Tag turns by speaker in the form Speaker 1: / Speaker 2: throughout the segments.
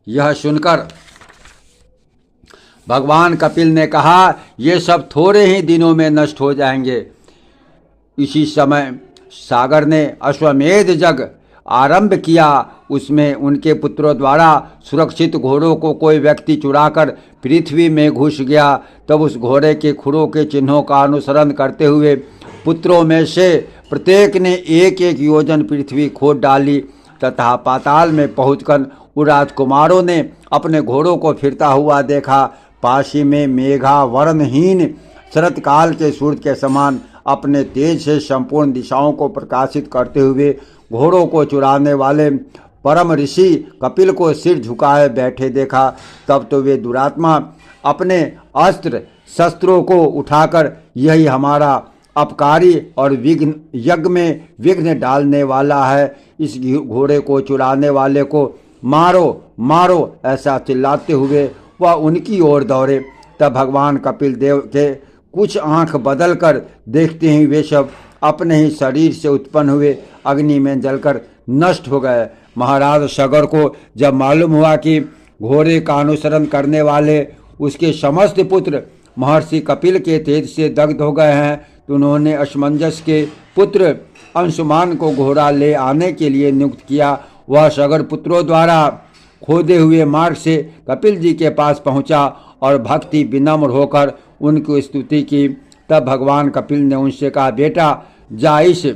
Speaker 1: यह सुनकर भगवान कपिल ने कहा, ये सब थोड़े ही दिनों में नष्ट हो जाएंगे। इसी समय सागर ने अश्वमेध यज्ञ आरंभ किया। उसमें उनके पुत्रों द्वारा सुरक्षित घोड़ों को कोई व्यक्ति चुराकर पृथ्वी में घुस गया। तब उस घोड़े के खुरों के चिन्हों का अनुसरण करते हुए पुत्रों में से प्रत्येक ने एक एक योजन पृथ्वी खोद डाली तथा पाताल में पहुंचकर उन राजकुमारों ने अपने घोड़ों को फिरता हुआ देखा। पाशी में मेघा वर्णहीन शरतकाल के सूर्य के समान अपने तेज से संपूर्ण दिशाओं को प्रकाशित करते हुए घोड़ों को चुराने वाले परम ऋषि कपिल को सिर झुकाए बैठे देखा। तब तो वे दुरात्मा अपने अस्त्र शस्त्रों को उठाकर, यही हमारा अपकारी और विघ्न यज्ञ में विघ्न डालने वाला है, इस घोड़े को चुराने वाले को मारो मारो, ऐसा चिल्लाते हुए वह उनकी ओर दौड़े। तब भगवान कपिल देव के कुछ आंख बदल कर देखते ही वे सब अपने ही शरीर से उत्पन्न हुए अग्नि में जलकर नष्ट हो गए। महाराज सगर को जब मालूम हुआ कि घोड़े का अनुसरण करने वाले उसके समस्त पुत्र महर्षि कपिल के तेज से दग्ध हो गए हैं, तो उन्होंने असमंजस के पुत्र अंशुमान को घोड़ा ले आने के लिए नियुक्त किया। वह सगर पुत्रों द्वारा खोदे हुए मार्ग से कपिल जी के पास पहुंचा और भक्ति विनम्र होकर उनकी स्तुति की। तब भगवान कपिल ने उनसे कहा, बेटा जा इस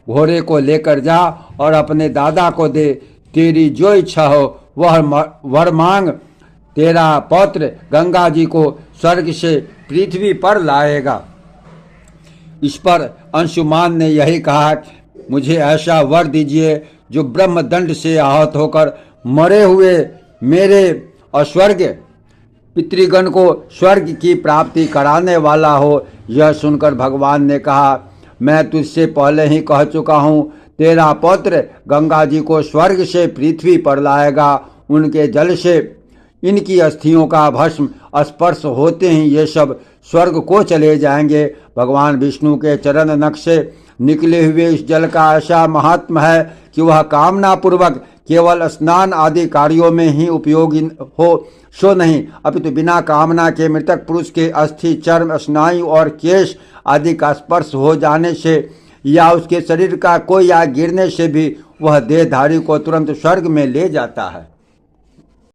Speaker 1: घोड़े को लेकर जा और अपने दादा को दे। तेरी जो इच्छा हो वह वर मांग, तेरा पौत्र गंगा जी को स्वर्ग से पृथ्वी पर लाएगा। इस पर अंशुमान ने यही कहा, मुझे ऐसा वर दीजिए जो ब्रह्मदंड से आहत होकर मरे हुए मेरे और स्वर्ग पितृगण को स्वर्ग की प्राप्ति कराने वाला हो। यह सुनकर भगवान ने कहा, मैं तुझसे पहले ही कह चुका हूँ, तेरा पौत्र गंगा जी को स्वर्ग से पृथ्वी पर लाएगा। उनके जल से इनकी अस्थियों का भस्म स्पर्श होते ही ये सब स्वर्ग को चले जाएंगे। भगवान विष्णु के चरण नख से निकले हुए इस जल का ऐसा महात्म है कि वह कामना पूर्वक केवल स्नान आदि कार्यों में ही उपयोगी हो, सो नहीं, अपितु बिना कामना के मृतक पुरुष के अस्थि, चर्म, स्नायु और केश आदि का स्पर्श हो जाने से या उसके शरीर का कोई आग गिरने से भी वह देहधारी को तुरंत स्वर्ग में ले जाता है।